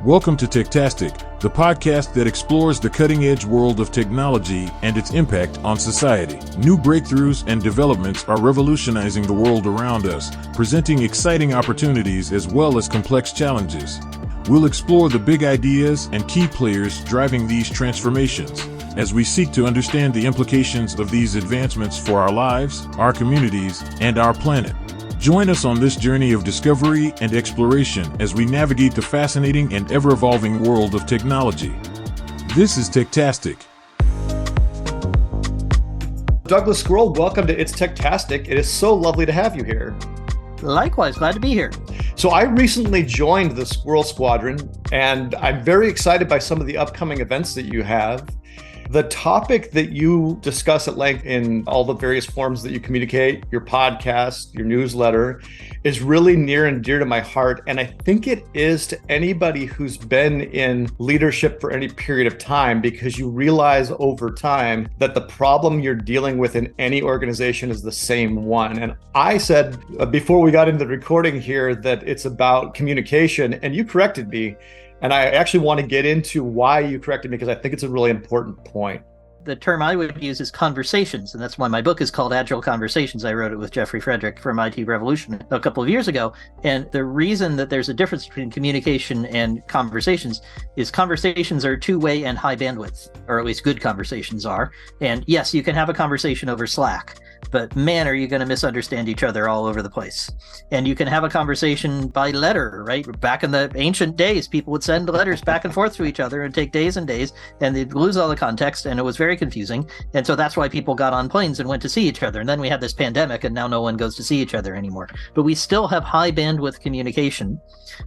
Welcome to Techtastic, the podcast that explores the cutting-edge world of technology and its impact on society. New breakthroughs and developments are revolutionizing the world around us, presenting exciting opportunities as well as complex challenges. We'll explore the big ideas and key players driving these transformations, as we seek to understand the implications of these advancements for our lives, our communities, and our planet. Join us on this journey of discovery and exploration as we navigate the fascinating and ever-evolving world of technology. This is Techtastic. Douglas Squirrel, welcome to It's Techtastic. It is so lovely to have you here. Likewise, glad to be here. So I recently joined the Squirrel Squadron, and I'm very excited by some of the upcoming events that you have. The topic that you discuss at length in all the various forms that you communicate, your podcast, your newsletter, is really near and dear to my heart. And I think it is to anybody who's been in leadership for any period of time, because you realize over time that the problem you're dealing with in any organization is the same one. And I said before we got into the recording here that it's about communication, and you corrected me. And I actually want to get into why you corrected me, because I think it's a really important point. The term I would use is conversations, and that's why my book is called Agile Conversations. I wrote it with Jeffrey Frederick from IT Revolution a couple of years ago. And the reason that there's a difference between communication and conversations is conversations are two-way and high bandwidth, or at least good conversations are. And yes, you can have a conversation over Slack, but man, are you going to misunderstand each other all over the place. And you can have a conversation by letter, right? Back in the ancient days, people would send letters back and forth to each other and take days and days, and they'd lose all the context, and it was very confusing. And so that's why people got on planes and went to see each other. And then we had this pandemic, and now no one goes to see each other anymore. But we still have high bandwidth communication,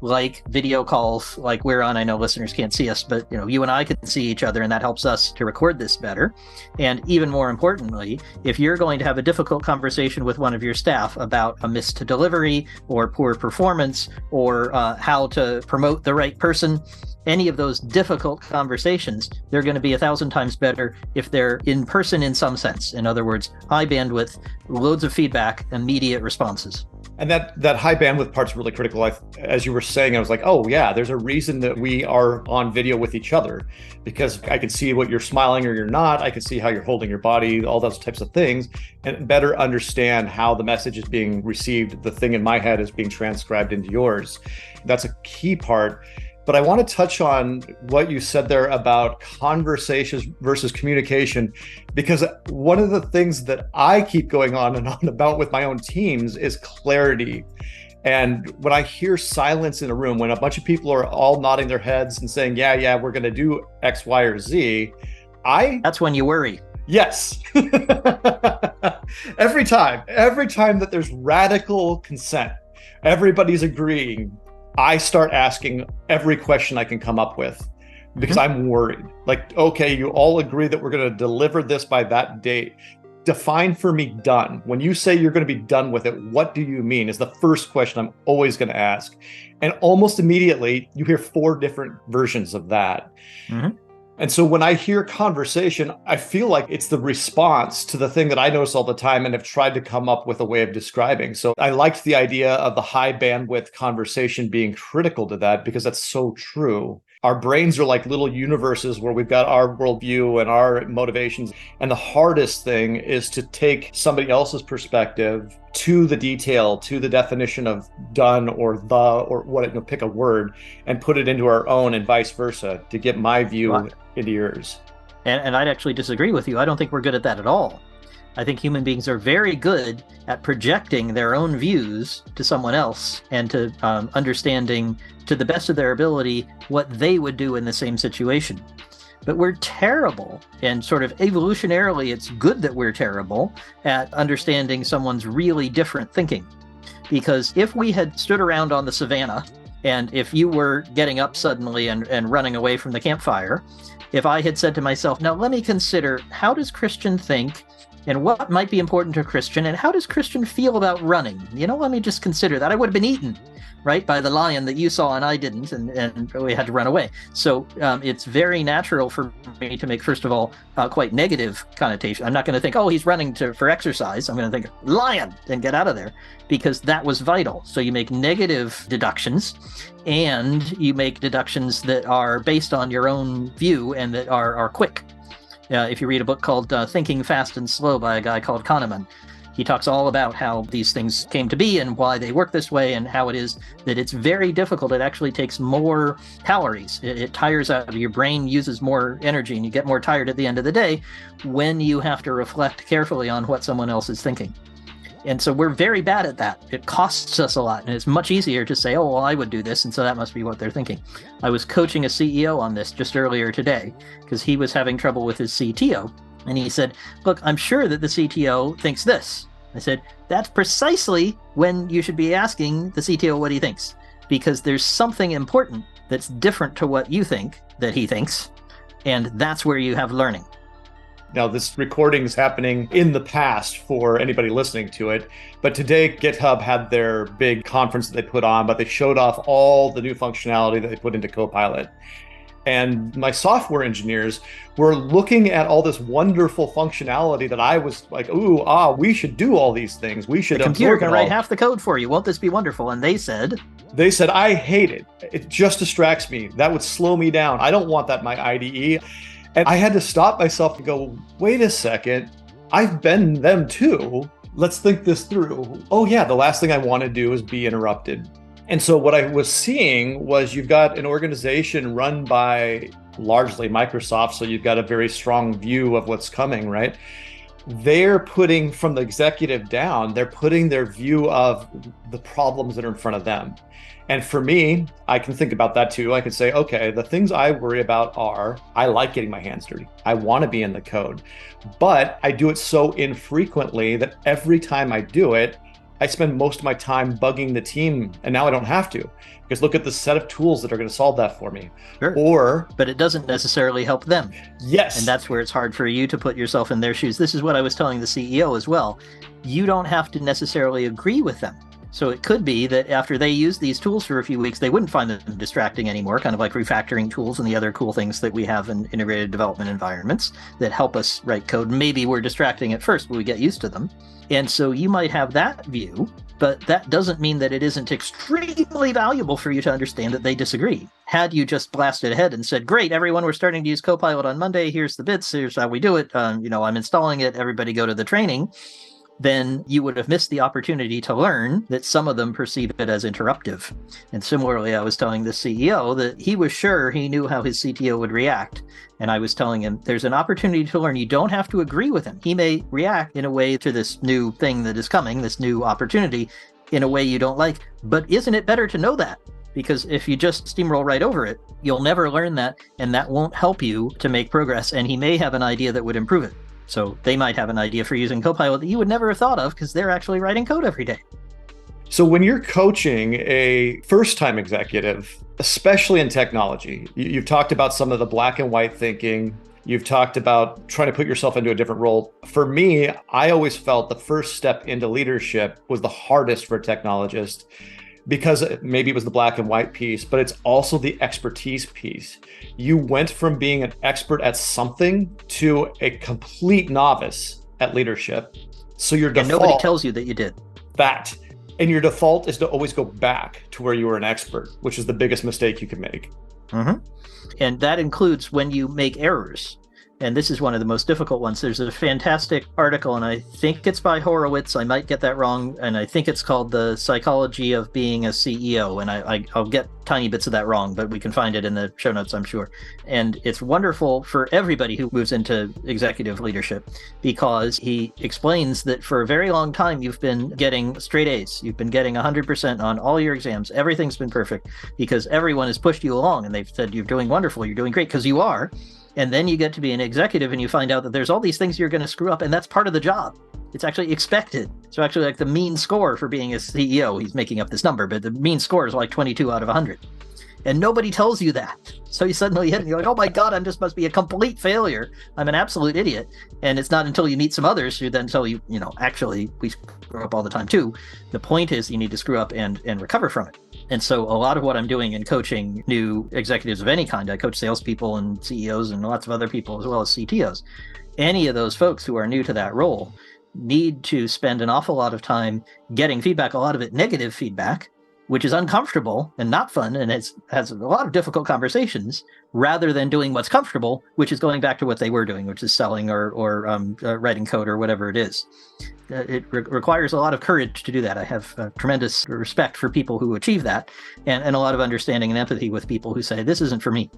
like video calls, like we're on. I know listeners can't see us, but you and I can see each other, and that helps us to record this better. And even more importantly, if you're going to have a difficult conversation with one of your staff about a missed delivery or poor performance or how to promote the right person, any of those difficult conversations, they're going to be 1,000 times better if they're in person in some sense. In other words, high bandwidth, loads of feedback, immediate responses. And that high bandwidth part's really critical. As you were saying, I was like, oh yeah, there's a reason that we are on video with each other, because I can see what you're smiling or you're not. I can see how you're holding your body, all those types of things, and better understand how the message is being received. The thing in my head is being transcribed into yours. That's a key part. But I want to touch on what you said there about conversations versus communication, because one of the things that I keep going on and on about with my own teams is clarity. And when I hear silence in a room, when a bunch of people are all nodding their heads and saying, yeah, we're going to do X, Y, or Z, that's when you worry. Yes. Every time that there's radical consent, everybody's agreeing, I start asking every question I can come up with, because I'm worried. Like, okay, you all agree that we're going to deliver this by that date. Define for me done. When you say you're going to be done with it, what do you mean? Is the first question I'm always going to ask. And almost immediately, you hear 4 different versions of that. Mm-hmm. And so when I hear conversation, I feel like it's the response to the thing that I notice all the time and have tried to come up with a way of describing. So I liked the idea of the high bandwidth conversation being critical to that, because that's so true. Our brains are like little universes where we've got our worldview and our motivations. And the hardest thing is to take somebody else's perspective to the detail, to the definition of done or what, pick a word, and put it into our own, and vice versa, to get my view into yours. And I'd actually disagree with you. I don't think we're good at that at all. I think human beings are very good at projecting their own views to someone else and to understanding to the best of their ability what they would do in the same situation. But we're terrible, and sort of evolutionarily, it's good that we're terrible at understanding someone's really different thinking. Because if we had stood around on the savannah, and if you were getting up suddenly and running away from the campfire, if I had said to myself, now let me consider, how does Christian think And what might be important to Christian, and how does Christian feel about running? Let me just consider that. I would have been eaten, right, by the lion that you saw and I didn't, and we had to run away. So it's very natural for me to make, first of all, quite negative connotation. I'm not going to think, oh, he's running for exercise. I'm going to think, lion, and get out of there, because that was vital. So you make negative deductions, and you make deductions that are based on your own view and that are quick. If you read a book called Thinking Fast and Slow by a guy called Kahneman, he talks all about how these things came to be and why they work this way, and how it is that it's very difficult. It actually takes more calories. It tires out. Your brain uses more energy, and you get more tired at the end of the day when you have to reflect carefully on what someone else is thinking. And so we're very bad at that. It costs us a lot, and it's much easier to say, oh, well, I would do this, and so that must be what they're thinking. I was coaching a CEO on this just earlier today because he was having trouble with his CTO, and he said, look, I'm sure that the CTO thinks this. I said, that's precisely when you should be asking the CTO what he thinks, because there's something important that's different to what you think that he thinks, and that's where you have learning. Now, this recording is happening in the past for anybody listening to it, but today GitHub had their big conference that they put on, but they showed off all the new functionality that they put into Copilot. And my software engineers were looking at all this wonderful functionality that I was like, we should do all these things. We should. The computer can write half the code for you. Won't this be wonderful? And they said, I hate it. It just distracts me. That would slow me down. I don't want that in my IDE. And I had to stop myself and go, wait a second, I've been them too. Let's think this through. Oh yeah, the last thing I want to do is be interrupted. And so what I was seeing was you've got an organization run by largely Microsoft, so you've got a very strong view of what's coming, right? They're putting, from the executive down, they're putting their view of the problems that are in front of them. And for me, I can think about that too. I can say, okay, the things I worry about are, I like getting my hands dirty. I want to be in the code, but I do it so infrequently that every time I do it, I spend most of my time bugging the team, and now I don't have to, because look at the set of tools that are going to solve that for me. Sure. But it doesn't necessarily help them. Yes. And that's where it's hard for you to put yourself in their shoes. This is what I was telling the CEO as well. You don't have to necessarily agree with them. So it could be that after they use these tools for a few weeks, they wouldn't find them distracting anymore, kind of like refactoring tools and the other cool things that we have in integrated development environments that help us write code. Maybe we're distracting at first, but we get used to them. And so you might have that view, but that doesn't mean that it isn't extremely valuable for you to understand that they disagree. Had you just blasted ahead and said, great, everyone, we're starting to use Copilot on Monday. Here's the bits. Here's how we do it. I'm installing it. Everybody go to the training. Then you would have missed the opportunity to learn that some of them perceive it as interruptive. And similarly, I was telling the CEO that he was sure he knew how his CTO would react. And I was telling him, there's an opportunity to learn. You don't have to agree with him. He may react in a way to this new thing that is coming, this new opportunity, in a way you don't like. But isn't it better to know that? Because if you just steamroll right over it, you'll never learn that, and that won't help you to make progress. And he may have an idea that would improve it. So they might have an idea for using Copilot that you would never have thought of because they're actually writing code every day. So when you're coaching a first-time executive, especially in technology, you've talked about some of the black and white thinking. You've talked about trying to put yourself into a different role. For me, I always felt the first step into leadership was the hardest for a technologist, because maybe it was the black and white piece, but it's also the expertise piece. You went from being an expert at something to a complete novice at leadership. So your default— And nobody tells you that you did. That. And your default is to always go back to where you were an expert, which is the biggest mistake you can make. Mm-hmm. And that includes when you make errors. And this is one of the most difficult ones. There's a fantastic article, and I think it's by Horowitz. I might get that wrong. And I think it's called The Psychology of Being a CEO. And I'll get tiny bits of that wrong, but we can find it in the show notes, I'm sure. And it's wonderful for everybody who moves into executive leadership, because he explains that for a very long time, you've been getting straight A's. You've been getting 100% on all your exams. Everything's been perfect because everyone has pushed you along and they've said, you're doing wonderful, you're doing great, because you are. And then you get to be an executive and you find out that there's all these things you're going to screw up, and that's part of the job. It's actually expected. So actually, like the mean score for being a CEO, he's making up this number, but the mean score is like 22 out of 100. And nobody tells you that. So you suddenly hit and you're like, oh my God, I just must be a complete failure. I'm an absolute idiot. And it's not until you meet some others who then tell you, actually, we screw up all the time too. The point is you need to screw up and recover from it. And so a lot of what I'm doing in coaching new executives of any kind, I coach salespeople and CEOs and lots of other people as well as CTOs. Any of those folks who are new to that role need to spend an awful lot of time getting feedback, a lot of it negative feedback, which is uncomfortable and not fun, and has a lot of difficult conversations, rather than doing what's comfortable, which is going back to what they were doing, which is selling or writing code or whatever it is. It requires a lot of courage to do that. I have tremendous respect for people who achieve that, and a lot of understanding and empathy with people who say, this isn't for me.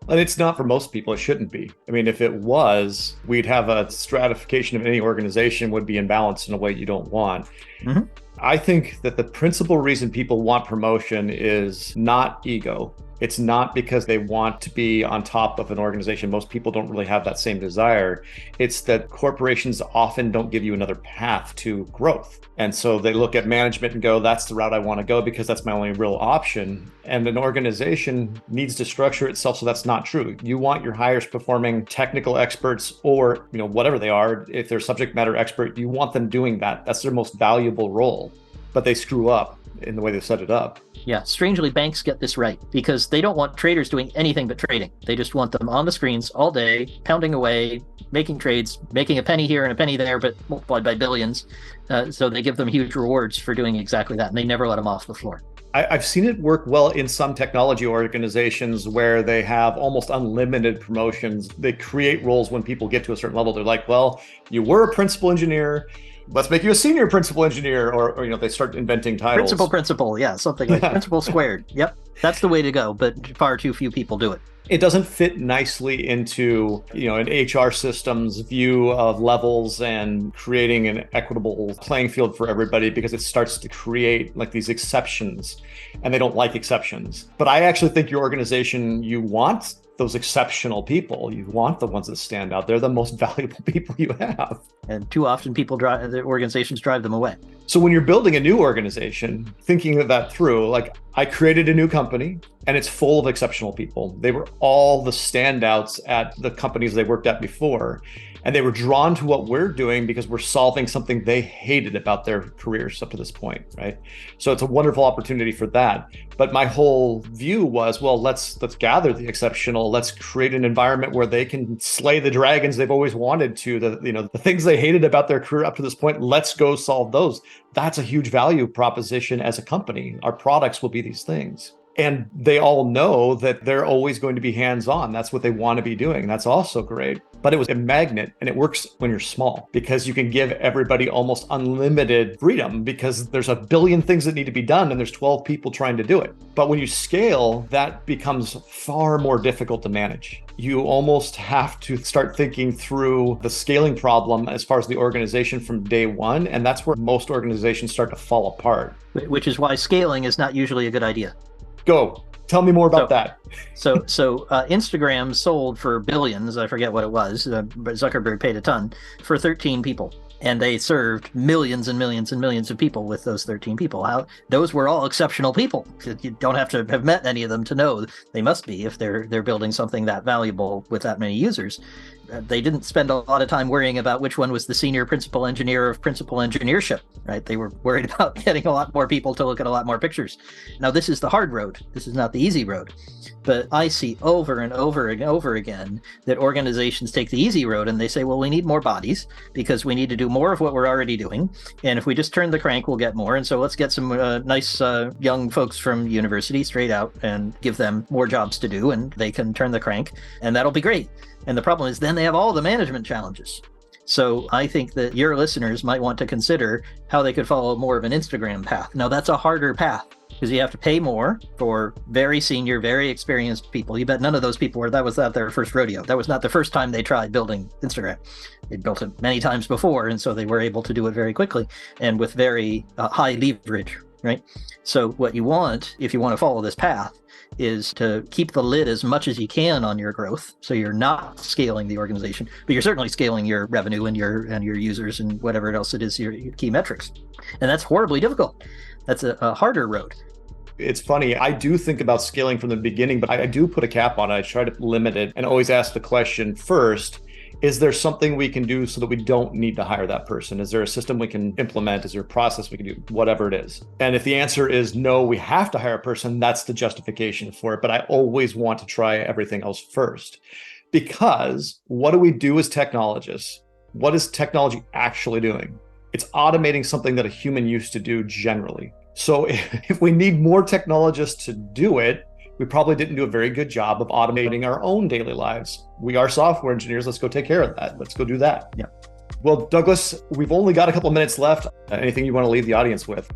And it's not for most people. It shouldn't be. I mean, if it was, we'd have a stratification of any organization would be imbalanced in a way you don't want. Mm-hmm. I think that the principal reason people want promotion is not ego. It's not because they want to be on top of an organization. Most people don't really have that same desire. It's that corporations often don't give you another path to growth. And so they look at management and go, that's the route I want to go because that's my only real option. And an organization needs to structure itself so that's not true. You want your highest performing technical experts or, whatever they are, if they're subject matter expert, you want them doing that. That's their most valuable role. But they screw up in the way they set it up. Yeah, strangely, banks get this right because they don't want traders doing anything but trading. They just want them on the screens all day, pounding away, making trades, making a penny here and a penny there, but multiplied by billions. So they give them huge rewards for doing exactly that, and they never let them off the floor. I've seen it work well in some technology organizations where they have almost unlimited promotions. They create roles when people get to a certain level. They're like, well, you were a principal engineer. Let's make you a senior principal engineer, or they start inventing titles. Principal, yeah, something like principal squared. Yep, that's the way to go, but far too few people do it. It doesn't fit nicely into, an HR system's view of levels and creating an equitable playing field for everybody because it starts to create like these exceptions, and they don't like exceptions. But I actually think your organization, you want those exceptional people. You want the ones that stand out. They're the most valuable people you have. And too often the organizations drive them away. So when you're building a new organization, thinking that through, like I created a new company and it's full of exceptional people. They were all the standouts at the companies they worked at before. And they were drawn to what we're doing because we're solving something they hated about their careers up to this point, right? So it's a wonderful opportunity for that. But my whole view was, well, let's gather the exceptional. Let's create an environment where they can slay the dragons they've always wanted to. The things they hated about their career up to this point. Let's go solve those. That's a huge value proposition as a company. Our products will be these things. And they all know that they're always going to be hands-on. That's what they want to be doing. That's also great. But it was a magnet, and it works when you're small because you can give everybody almost unlimited freedom because there's a billion things that need to be done and there's 12 people trying to do it. But when you scale, that becomes far more difficult to manage. You almost have to start thinking through the scaling problem as far as the organization from day one. And that's where most organizations start to fall apart. Which is why scaling is not usually a good idea. Go. Tell me more about that. So Instagram sold for billions. I forget what it was, but Zuckerberg paid a ton for 13 people. And they served millions and millions and millions of people with those 13 people. Those were all exceptional people. You don't have to have met any of them to know they must be if they're building something that valuable with that many users. They didn't spend a lot of time worrying about which one was the senior principal engineer of principal engineership, right? They were worried about getting a lot more people to look at a lot more pictures. Now, this is the hard road. This is not the easy road. But I see over and over and over again that organizations take the easy road and they say, well, we need more bodies because we need to do more of what we're already doing. And if we just turn the crank, we'll get more. And so let's get some nice young folks from university straight out and give them more jobs to do and they can turn the crank and that'll be great. And the problem is then they have all the management challenges. So I think that your listeners might want to consider how they could follow more of an Instagram path. Now, that's a harder path because you have to pay more for very senior, very experienced people. You bet none of those people that was not their first rodeo. That was not the first time they tried building Instagram. They'd built it many times before, and so they were able to do it very quickly and with very high leverage, right? So what you want, if you want to follow this path, is to keep the lid as much as you can on your growth. So you're not scaling the organization, but you're certainly scaling your revenue and your users and whatever else it is, your key metrics. And that's horribly difficult. That's a harder road. It's funny. I do think about scaling from the beginning, but I do put a cap on it. I try to limit it and always ask the question first, is there something we can do so that we don't need to hire that person? Is there a system we can implement? Is there a process we can do? Whatever it is. And if the answer is no, we have to hire a person, that's the justification for it. But I always want to try everything else first. Because what do we do as technologists? What is technology actually doing? It's automating something that a human used to do generally. So if we need more technologists to do it, we probably didn't do a very good job of automating our own daily lives. We are software engineers. Let's go take care of that. Let's go do that. Yeah. Well, Douglas, we've only got a couple of minutes left. Anything you want to leave the audience with?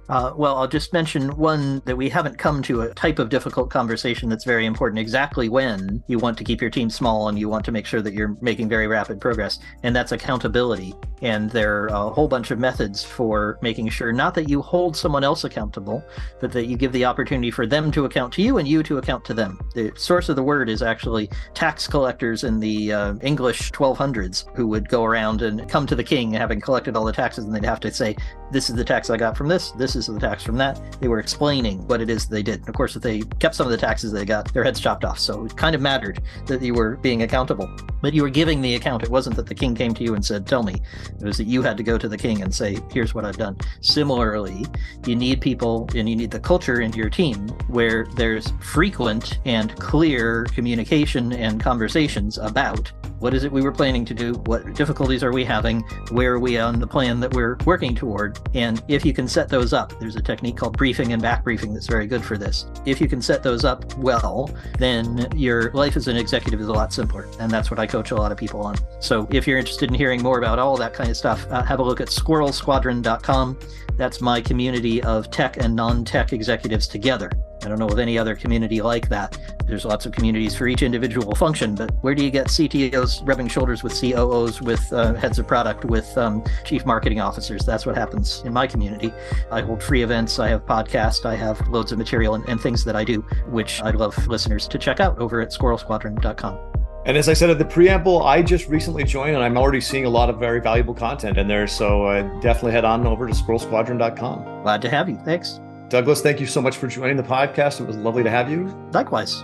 Well, I'll just mention one that we haven't come to, a type of difficult conversation that's very important exactly when you want to keep your team small and you want to make sure that you're making very rapid progress, and that's accountability. And there are a whole bunch of methods for making sure not that you hold someone else accountable, but that you give the opportunity for them to account to you and you to account to them. The source of the word is actually tax collectors in the English 1200s who would go around and come to the king having collected all the taxes, and they'd have to say, this is the tax I got from this is the tax from that. They were explaining what it is they did. And of course, if they kept some of the taxes they got, their heads chopped off. So it kind of mattered that you were being accountable, but you were giving the account. It wasn't that the king came to you and said, tell me. It was that you had to go to the king and say, here's what I've done. Similarly, you need people and you need the culture in your team where there's frequent and clear communication and conversations about what is it we were planning to do? What difficulties are we having? Where are we on the plan that we're working toward? And if you can set those up, there's a technique called briefing and back briefing that's very good for this. If you can set those up well, then your life as an executive is a lot simpler. And that's what I coach a lot of people on. So if you're interested in hearing more about all that kind of stuff, have a look at squirrelsquadron.com. That's my community of tech and non-tech executives together. I don't know of any other community like that. There's lots of communities for each individual function, but where do you get CTOs rubbing shoulders with COOs, with heads of product, with chief marketing officers? That's what happens in my community. I hold free events, I have podcasts, I have loads of material and things that I do, which I'd love listeners to check out over at squirrelsquadron.com. And as I said at the preamble, I just recently joined and I'm already seeing a lot of very valuable content in there. So definitely head on over to squirrelsquadron.com. Glad to have you. Thanks. Douglas, thank you so much for joining the podcast. It was lovely to have you. Likewise.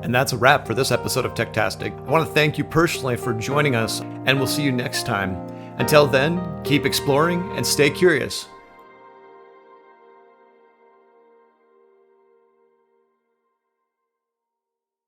And that's a wrap for this episode of Techtastic. I want to thank you personally for joining us, and we'll see you next time. Until then, keep exploring and stay curious.